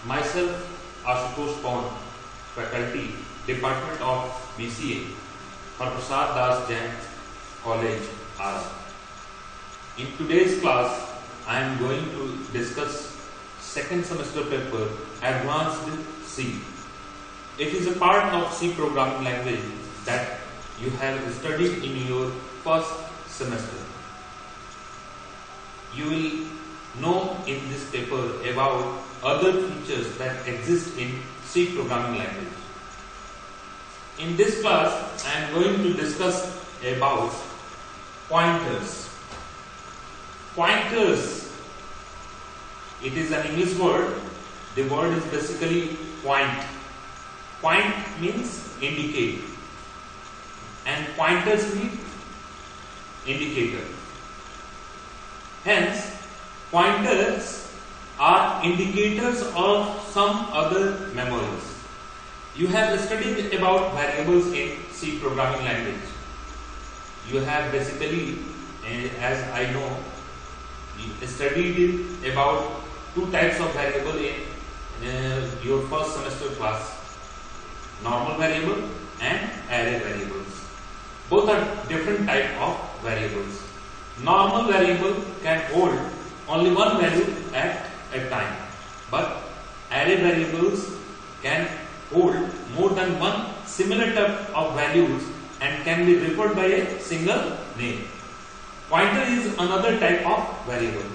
Myself, Ashutosh Pawan, Faculty, Department of BCA, for Prasad Das Jain College, Ara. In today's class, I am going to discuss second semester paper, Advanced C. It is a part of C programming language that you have studied in your first semester. You will know in this paper about other features that exist in C programming language. In this class, I am going to discuss about pointers. Pointers, it is an English word. The word is basically point. Point means indicate, and pointers mean indicator. Hence, pointers are indicators of some other memories. You have studied about variables in C programming language. You have basically, as I know, studied about two types of variable in your first semester class: normal variable and array variables. Both are different type of variables. Normal variable can hold only one value at a time, but array variables can hold more than one similar type of values and can be referred by a single name. Pointer is another type of variable.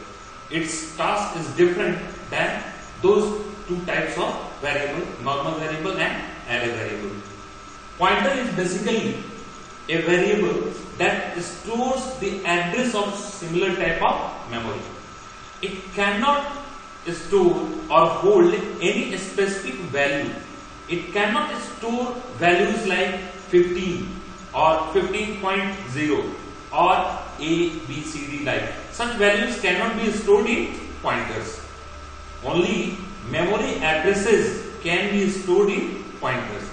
Its task is different than those two types of variable, normal variable and array variable. Pointer is basically a variable that stores the address of similar type of memory. It cannot store or hold any specific value. It cannot store values like 15 or 15.0 or A, B, C, D like. Such values cannot be stored in pointers. Only memory addresses can be stored in pointers.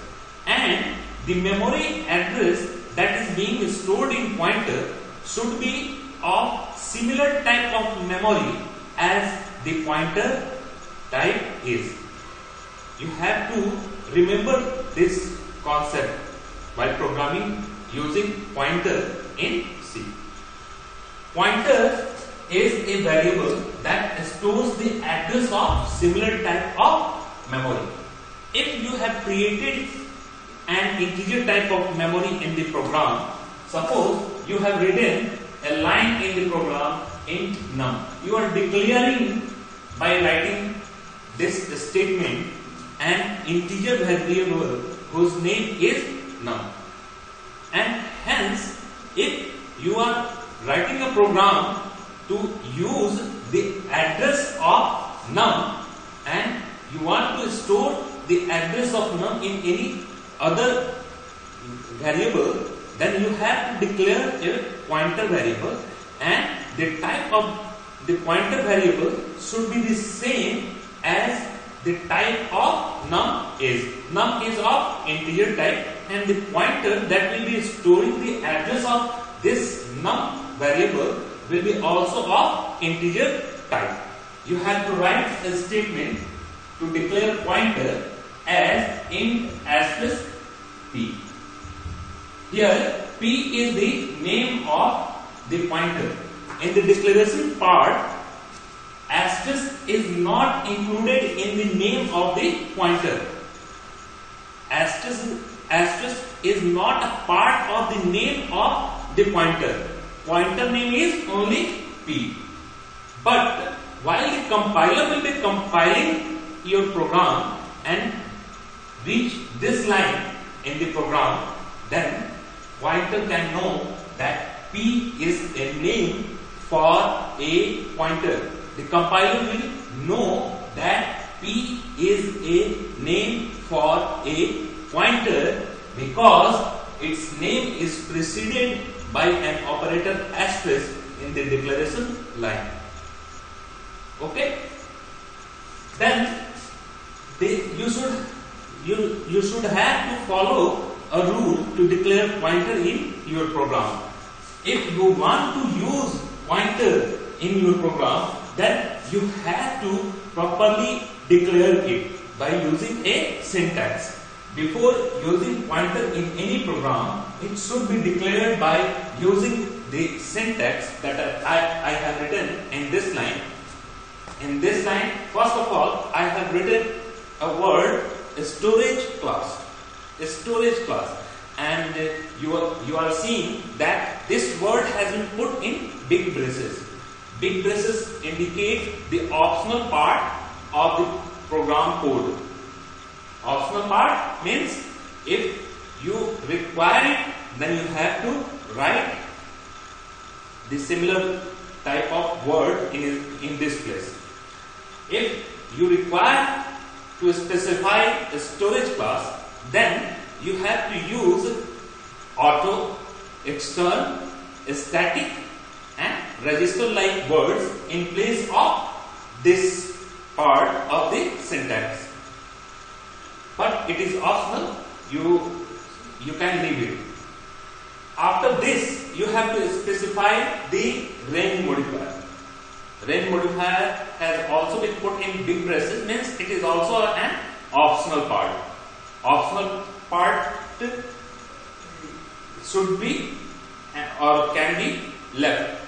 And the memory address that is being stored in pointer should be of similar type of memory as the pointer type is. You have to remember this concept while programming using pointer in C. Pointer is a variable that stores the address of similar type of memory. If you have created an integer type of memory in the program, suppose you have written a line in the program int num. You are declaring by writing this statement an integer variable whose name is num. And hence, if you are writing a program to use the address of num and you want to store the address of num in any other variable, then you have to declare a pointer variable, and the type of the pointer variable should be the same as the type of num is. Num is of integer type, and the pointer that will be storing the address of this num variable will be also of integer type. You have to write a statement to declare pointer as int asterisk p. Here p is the name of the pointer. In the declaration part, asterisk is not included in the name of the pointer. Asterisk is not a part of the name of the pointer. Pointer name is only p. But while the compiler will be compiling your program and reach this line in the program, then pointer can know that p is a name for a pointer. The compiler will know that p is a name for a pointer because its name is preceded by an operator asterisk in the declaration line. Okay? Then you should have to follow a rule to declare pointer in your program. If you want to use pointer in your program, then you have to properly declare it by using a syntax. Before using pointer in any program, it should be declared by using the syntax that I have written in this line. In this line, first of all, I have written a word storage class. A storage class, and you are seeing that this word has been put in big braces. Big braces indicate the optional part of the program code. Optional part means if you require it, then you have to write the similar type of word in this place. If you require to specify a storage class, then you have to use auto, extern, static and register like words in place of this part of the syntax. But it is optional, you can leave it. After this, you have to specify the range modifier. Range modifier has also been put in big braces, means it is also an optional part. Optional part should be or can be left.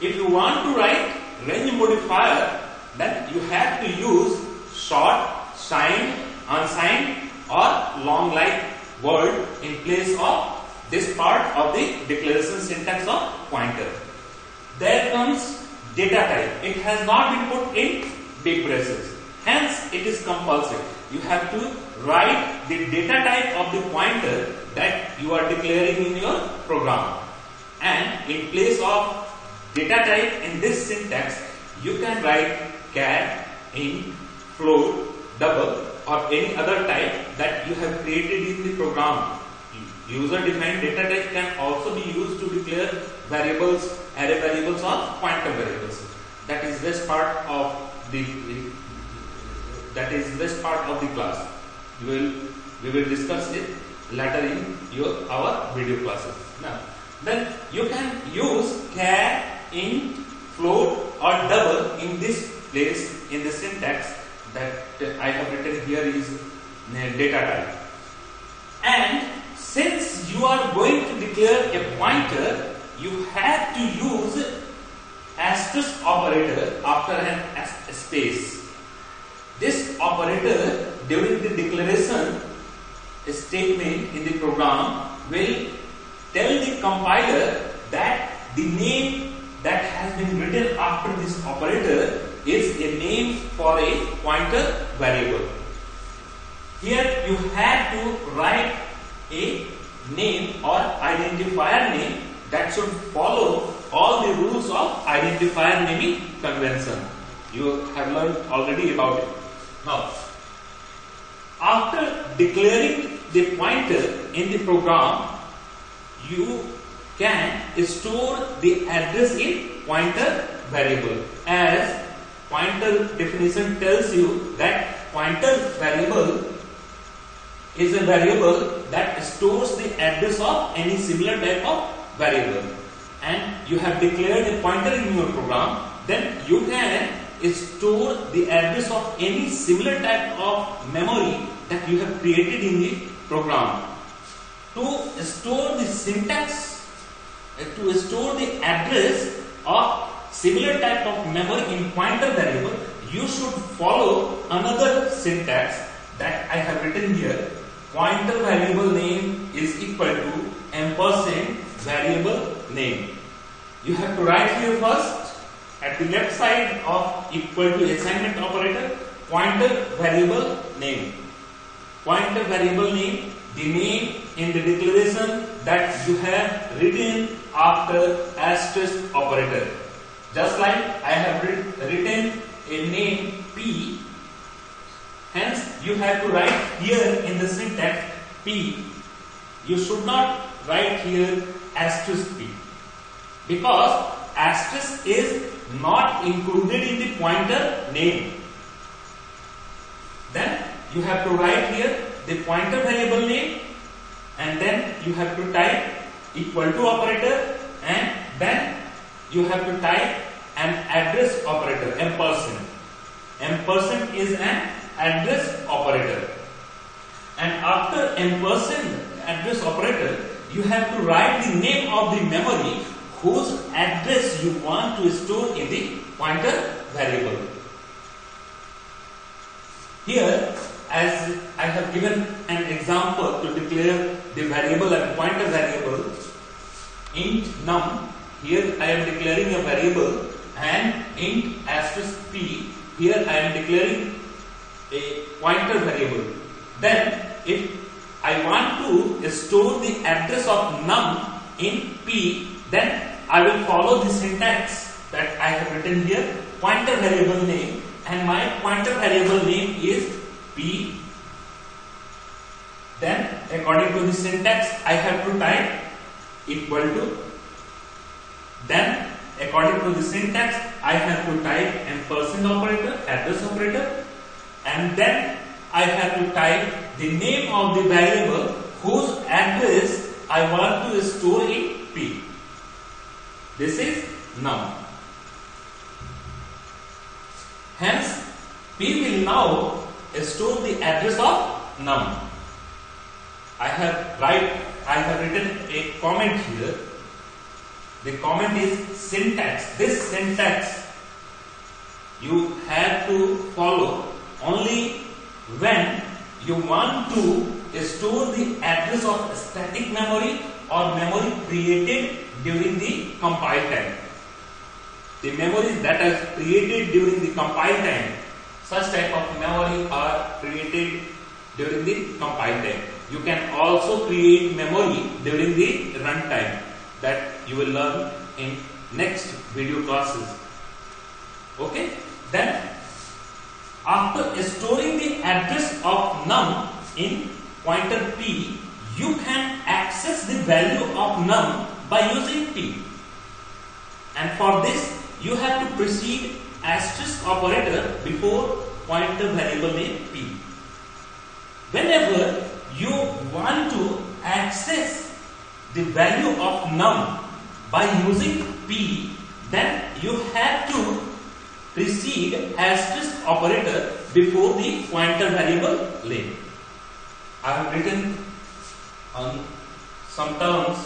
If you want to write range modifier, then you have to use short, signed, unsigned or long like word in place of this part of the declaration syntax of pointer. There comes data type. It has not been put in big braces. Hence, it is compulsory. You have to write the data type of the pointer that you are declaring in your program. And in place of data type in this syntax, you can write char, int, float, double or any other type that you have created in the program. User-defined data type can also be used to declare variables, array variables or pointer variables. That is this part of the class. We will discuss it later in our video classes. Now, then you can use char, int, float or double in this place in the syntax that I have written here is data type. And since you are going to declare a pointer, you have to use asterisk operator after an space. This operator during the declaration statement in the program will tell the compiler that the name that has been written after this operator is a name for a pointer variable. Here you have to write a name or identifier name that should follow all the rules of identifier naming convention. You have learned already about it. Now, after declaring the pointer in the program, you can store the address in pointer variable, as pointer definition tells you that pointer variable is a variable that stores the address of any similar type of variable. And you have declared a pointer in your program, then you can store the address of any similar type of memory that you have created in the program. To store the syntax, to store the address of similar type of memory in pointer variable, you should follow another syntax that I have written here. Pointer variable name is equal to ampersand variable name. You have to write here first at the left side of equal to assignment operator, pointer variable name. Pointer variable name, the name in the declaration that you have written after asterisk operator. Just like I have written a name P, hence you have to write here in the syntax P. You should not write here asterisk P, because asterisk is not included in the pointer name. Then you have to write here the pointer variable name, and then you have to type equal to operator, and then you have to type an address operator, ampersand. ampersand is an address operator. And after ampersand address operator, you have to write the name of the memory whose address you want to store in the pointer variable. Here, as I have given an example to declare the variable and pointer variable, int num, here I am declaring a variable, and int asterisk p, here I am declaring a pointer variable. Then if I want to store the address of num in p, then I will follow the syntax that I have written here, pointer variable name, and my pointer variable name is p. Then according to the syntax I have to type equal to, then according to the syntax I have to type ampersand operator, address operator, and then I have to type the name of the variable whose address I want to store in p. This is num. Hence, p will now store the address of num. I have written a comment here. The comment is syntax. This syntax you have to follow only when you want to store the address of static memory or memory created during the compile time. The memories that are created during the compile time, such type of memory are created during the compile time. You can also create memory during the runtime that you will learn in next video classes. Okay? Then after storing the address of num in pointer p, you can access the value of num by using p. And for this, you have to precede asterisk operator before pointer variable name p. Whenever you want to access the value of num by using p, then you have to precede asterisk operator before the pointer variable name. I have written on some terms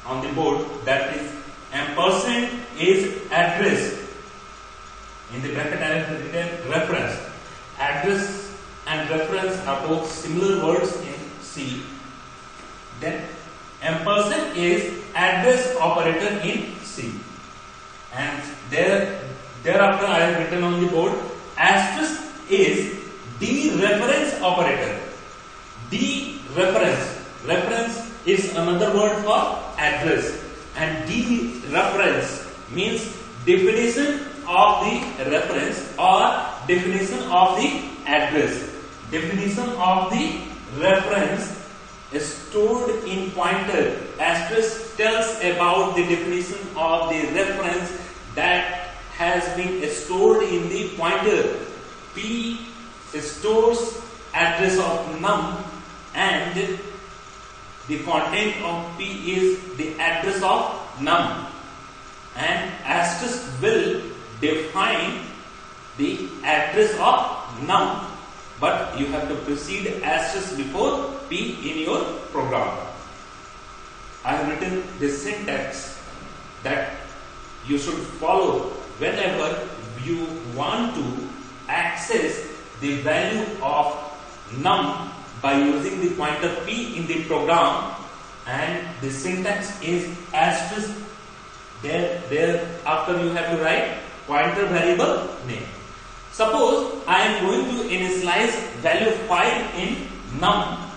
on the board, that is ampersand is address. In the bracket I have written reference. Address and reference are both similar words in C. Then ampersand is address operator in C. And thereafter I have written on the board asterisk is dereference operator. Dereference. Reference is another word for address, and dereference means definition of the reference or definition of the address. Definition of the reference is stored in pointer. Asterisk tells about the definition of the reference that has been stored in the pointer. P stores address of num, and the content of P is the address of num, and asterisk will define the address of num, but you have to precede asterisk before P in your program. I have written this syntax that you should follow whenever you want to access the value of num by using the pointer p in the program, and the syntax is asterisk. There after you have to write pointer variable name. Suppose I am going to initialize value 5 in num,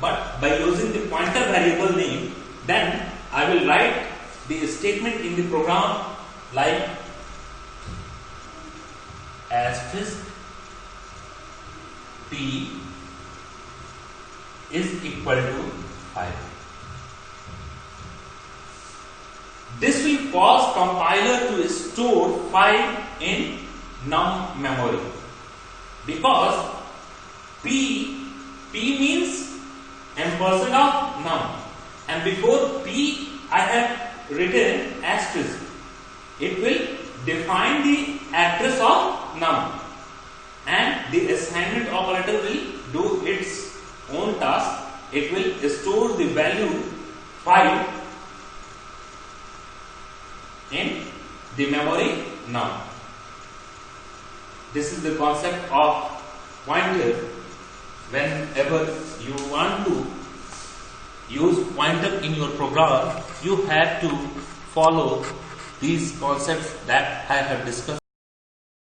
but by using the pointer variable name, then I will write the statement in the program like asterisk p is equal to 5. This will cause compiler to store 5 in num memory, because p means ampersand of num, and before p I have written asterisk. It will define the address of num, and the assignment operator will do its own task. It will store the value 5 in the memory now. This is the concept of pointer. Whenever you want to use pointer in your program, you have to follow these concepts that I have discussed.